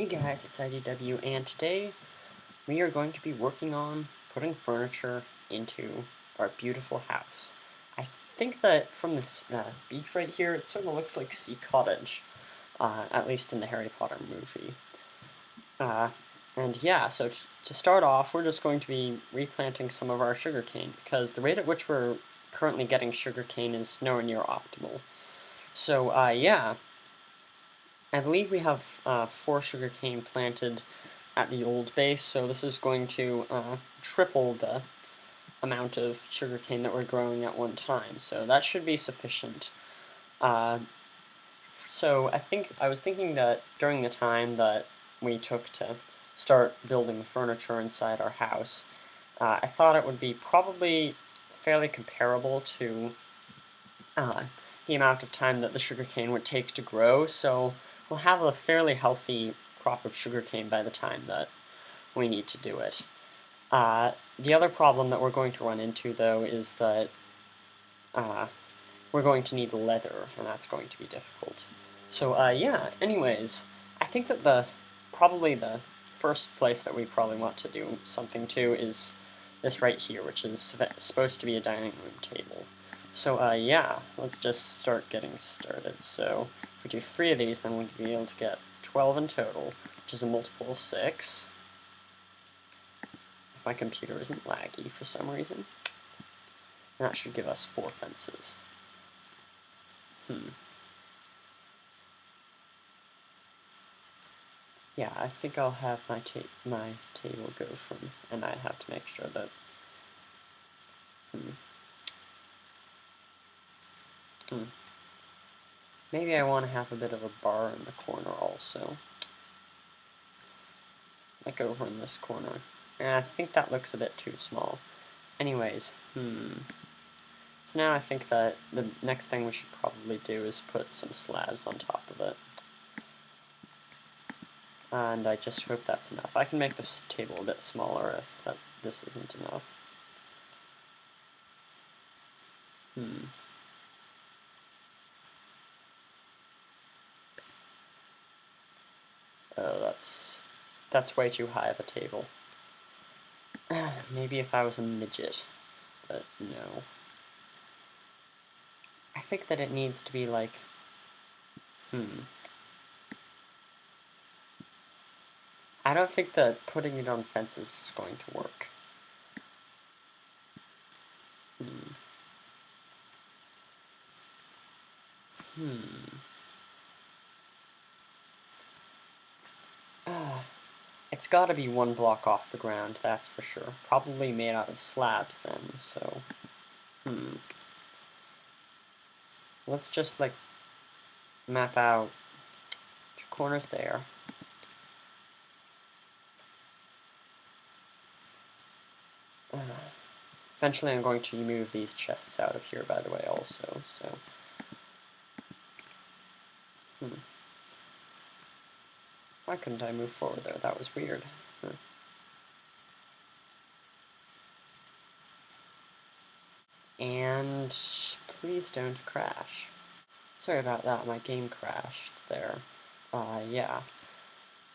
guys, it's IDW, and today we are going to be working on putting furniture into our beautiful house. I think that from this beach right here, it sort of looks like Sea Cottage, at least in the Harry Potter movie. And yeah, so to start off, we're just going to be replanting some of our sugarcane, because the rate at which we're currently getting sugarcane is nowhere near optimal. So yeah, I believe we have 4 sugarcane planted at the old base, so this is going to triple the amount of sugarcane that we're growing at one time, so that should be sufficient. So I was thinking that during the time that we took to start building the furniture inside our house, I thought it would be probably fairly comparable to the amount of time that the sugarcane would take to grow, so we'll have a fairly healthy crop of sugarcane by the time that we need to do it. The other problem that we're going to run into, though, is that we're going to need leather, and that's going to be difficult. So, yeah, anyways, I think that probably the first place that we probably want to do something to is this right here, which is supposed to be a dining room table. So, yeah, let's just start getting started. So, if we do 3 of these, then we'll be able to get 12 in total, which is a multiple of 6. If my computer isn't laggy for some reason. And that should give us 4 fences. Yeah, I think I'll have my table go from, and I have to make sure that. Maybe I want to have a bit of a bar in the corner also. Like over in this corner. And I think that looks a bit too small. Anyways, So now I think that the next thing we should probably do is put some slabs on top of it. And I just hope that's enough. I can make this table a bit smaller if this isn't enough. Oh, that's way too high of a table. Maybe if I was a midget, but no. I think that it needs to be like, I don't think that putting it on fences is going to work. It's gotta be 1 block off the ground, that's for sure. Probably made out of slabs then, so... Let's just, like, map out 2 corners there. Eventually I'm going to move these chests out of here, by the way, also, so... Why couldn't I move forward there? That was weird. And please don't crash. Sorry about that, my game crashed there. Yeah.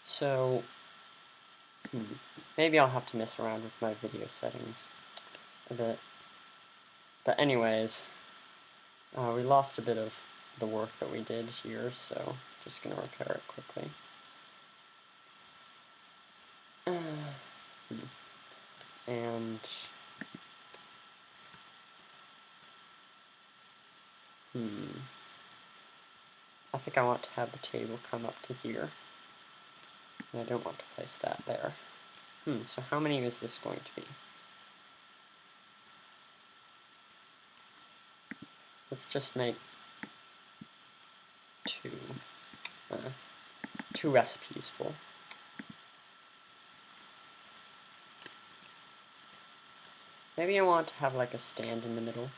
So, maybe I'll have to mess around with my video settings a bit. But anyways, we lost a bit of the work that we did here, so just gonna repair it quickly. And I think I want to have the table come up to here. And I don't want to place that there. So how many is this going to be? Let's just make 2. 2 recipes full. Maybe I want to have like a stand in the middle.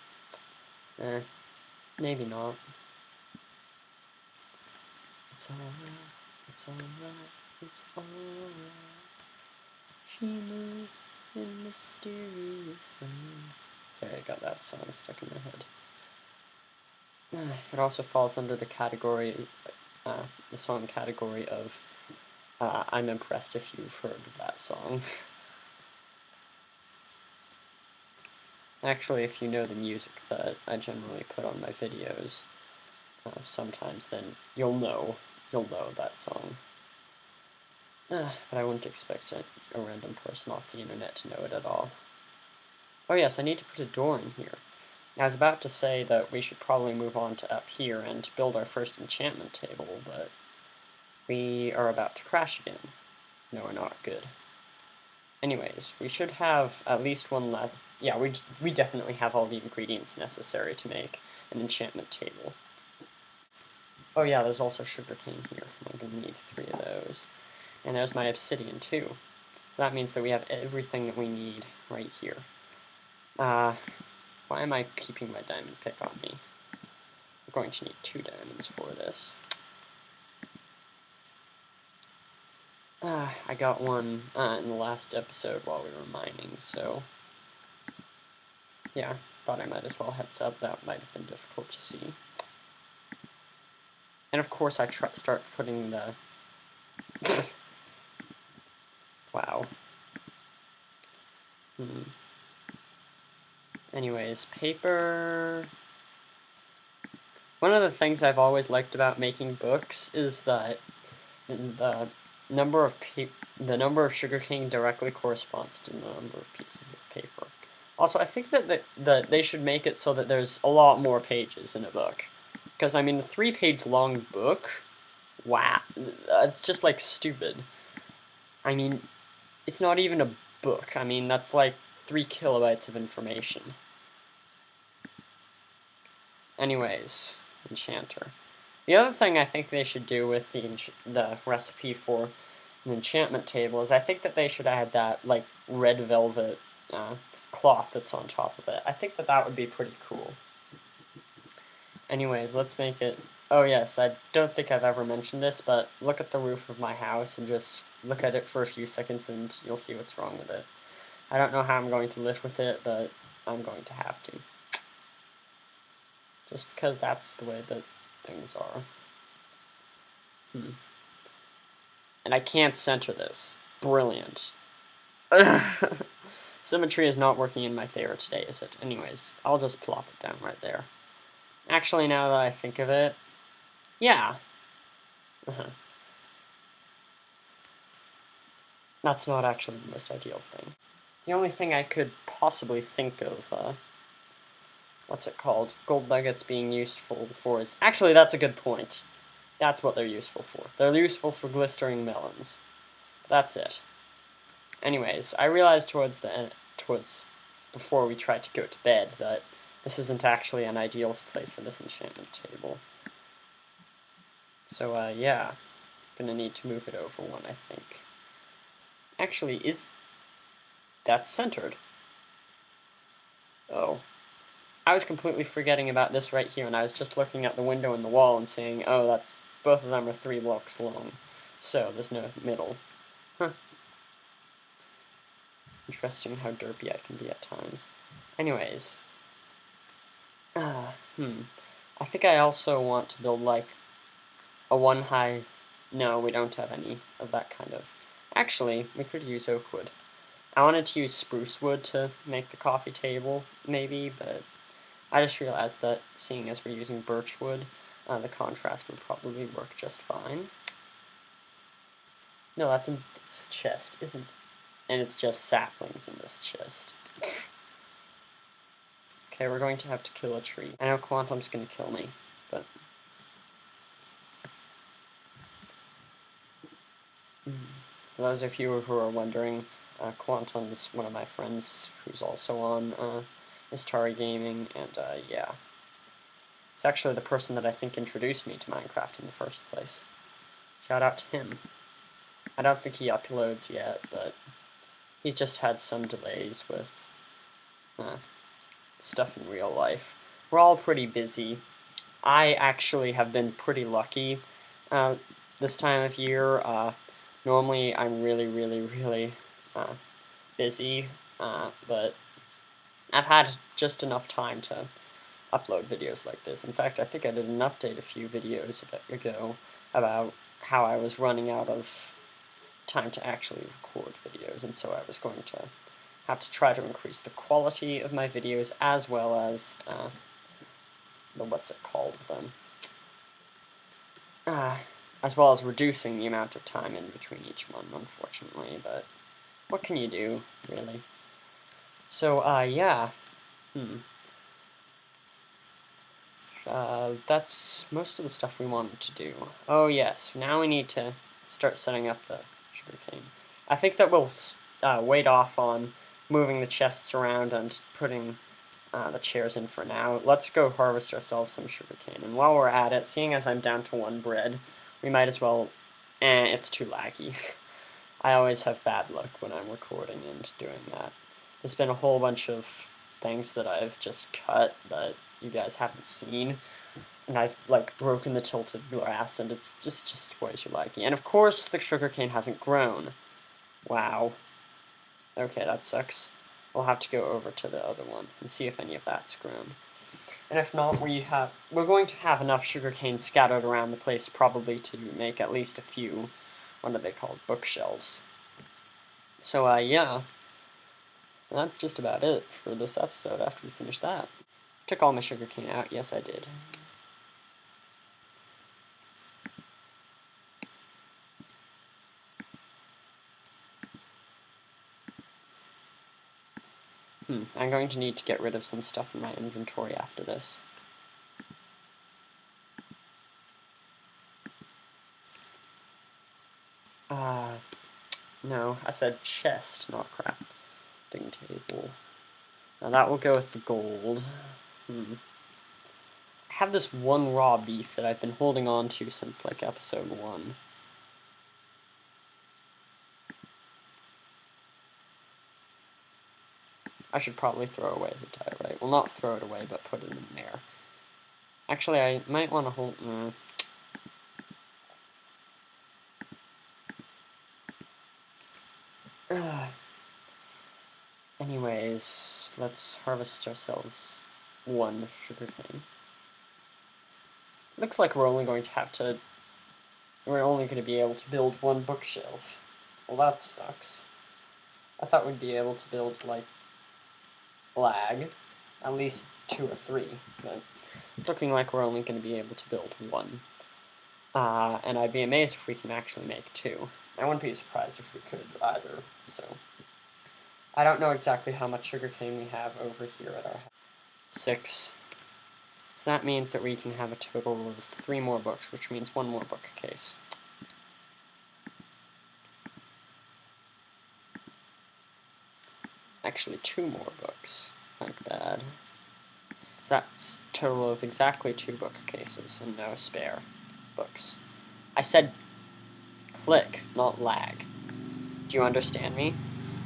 Maybe not. It's alright, it's alright, it's alright. She moves in mysterious ways. Sorry, I got that song stuck in my head. It also falls under the category, the song category of I'm impressed if you've heard of that song. Actually, if you know the music that I generally put on my videos, sometimes then you'll know that song. But I wouldn't expect a random person off the internet to know it at all. Oh yes, I need to put a door in here. I was about to say that we should probably move on to up here and build our first enchantment table, but we are about to crash again. No, we're not. Good. Anyways, we should have at least one left. Yeah, we definitely have all the ingredients necessary to make an enchantment table. Oh yeah, there's also sugarcane here. I'm going to need 3 of those. And there's my obsidian too. So that means that we have everything that we need right here. Why am I keeping my diamond pick on me? I'm going to need 2 diamonds for this. I got one in the last episode while we were mining, so yeah, thought I might as well heads up. That might have been difficult to see. And of course I start putting the... Wow. Anyways, paper... One of the things I've always liked about making books is that the number of sugarcane directly corresponds to the number of pieces of paper. Also, I think that they should make it so that there's a lot more pages in a book. Because, I mean, a 3-page long book, wow, it's just, like, stupid. I mean, it's not even a book. I mean, that's, like, 3 kilobytes of information. Anyways, enchanter. The other thing I think they should do with the recipe for an enchantment table is I think that they should add that, like, red velvet cloth that's on top of it. I think that would be pretty cool. Anyways, let's make it... Oh yes, I don't think I've ever mentioned this, but look at the roof of my house and just look at it for a few seconds and you'll see what's wrong with it. I don't know how I'm going to live with it, but I'm going to have to. Just because that's the way that things are. And I can't center this. Brilliant. Symmetry is not working in my favor today, is it? Anyways, I'll just plop it down right there. Actually, now that I think of it, yeah. That's not actually the most ideal thing. The only thing I could possibly think of, what's it called? Gold nuggets being useful for is... Actually, that's a good point. That's what they're useful for. They're useful for glistering melons. That's it. Anyways, I realized before we tried to go to bed that this isn't actually an ideal place for this enchantment table. So, yeah. Gonna need to move it over one, I think. Actually, that's centered? Oh. I was completely forgetting about this right here, and I was just looking at the window in the wall and saying, oh, both of them are 3 blocks long. So, there's no middle. Huh. Interesting how derpy I can be at times. Anyways. I think I also want to build, like, a 1-high... No, we don't have any of that kind of... Actually, we could use oak wood. I wanted to use spruce wood to make the coffee table, maybe, but I just realized that seeing as we're using birch wood, the contrast would probably work just fine. No, that's in this chest, isn't it? And it's just saplings in this chest. Okay, we're going to have to kill a tree. I know Quantum's gonna kill me, but... For those of you who are wondering, Quantum's one of my friends who's also on Istari Gaming, and yeah. It's actually the person that I think introduced me to Minecraft in the first place. Shout out to him. I don't think he uploads yet, but he's just had some delays with stuff in real life. We're all pretty busy. I actually have been pretty lucky this time of year. Normally I'm really busy, but I've had just enough time to upload videos like this. In fact, I think I did an update a few videos ago about how I was running out of time to actually record videos, and so I was going to have to try to increase the quality of my videos as well as what's it called then? As well as reducing the amount of time in between each one, unfortunately, but what can you do, really? So, yeah. That's most of the stuff we wanted to do. Oh, yes, now we need to start setting up the sugarcane. I think that we'll wait off on moving the chests around and putting the chairs in for now. Let's go harvest ourselves some sugarcane. And while we're at it, seeing as I'm down to 1 bread, we might as well... it's too laggy. I always have bad luck when I'm recording and doing that. There's been a whole bunch of things that I've just cut that you guys haven't seen. And I've, like, broken the tilted glass, and it's just way too laggy. And of course, the sugarcane hasn't grown. Wow. Okay, that sucks. We'll have to go over to the other one and see if any of that's grown. And if not, we're going to have enough sugarcane scattered around the place probably to make at least a few, what are they called, bookshelves. So, yeah. That's just about it for this episode after we finish that. Took all my sugarcane out, yes I did. I'm going to need to get rid of some stuff in my inventory after this. No, I said chest, not crafting table. Now that will go with the gold. I have this one raw beef that I've been holding on to since, like, episode 1. I should probably throw away the diorite. Well, not throw it away, but put it in there. Actually, I might want to hold... Anyways, let's harvest ourselves 1 sugarcane. Looks like we're only going to be able to build 1 bookshelf. Well, that sucks. I thought we'd be able to build, like, at least 2 or 3, but it's looking like we're only going to be able to build 1. And I'd be amazed if we can actually make 2. I wouldn't be surprised if we could either, so... I don't know exactly how much sugarcane we have over here at our house. 6. So that means that we can have a total of 3 more books, which means 1 more bookcase. Actually, 2 more books. Not bad. So that's a total of exactly 2 bookcases and no spare books. I said click, not lag. Do you understand me?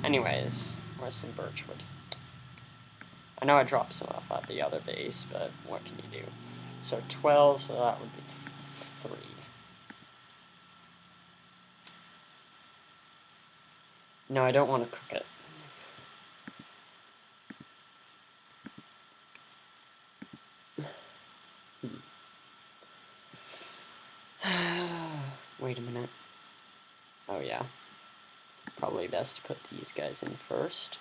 Anyways, where's some birchwood? I know I dropped some off at the other base, but what can you do? So 12, so that would be 3. No, I don't want to cook it. Wait a minute. Oh yeah. Probably best to put these guys in first.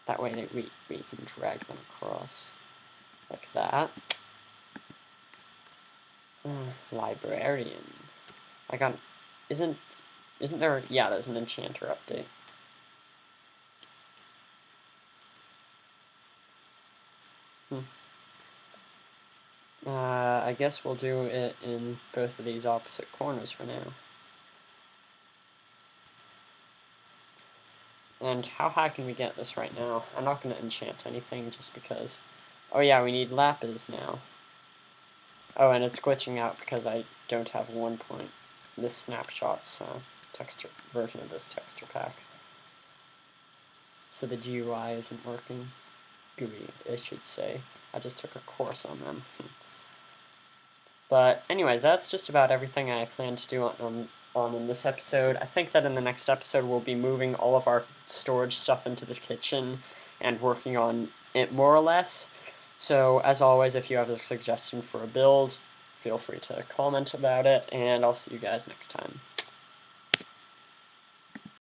That way we can drag them across. Like that. Librarian. I got... Isn't there... Yeah, there's an enchanter update. I guess we'll do it in both of these opposite corners for now. And how high can we get this right now? I'm not going to enchant anything just because... Oh yeah, we need lapis now. Oh, and it's glitching out because I don't have this snapshot's texture version of this texture pack. So the GUI isn't working. GUI, I should say. I just took a course on them. But anyways, that's just about everything I plan to do on in this episode. I think that in the next episode we'll be moving all of our storage stuff into the kitchen and working on it more or less. So as always, if you have a suggestion for a build, feel free to comment about it, and I'll see you guys next time.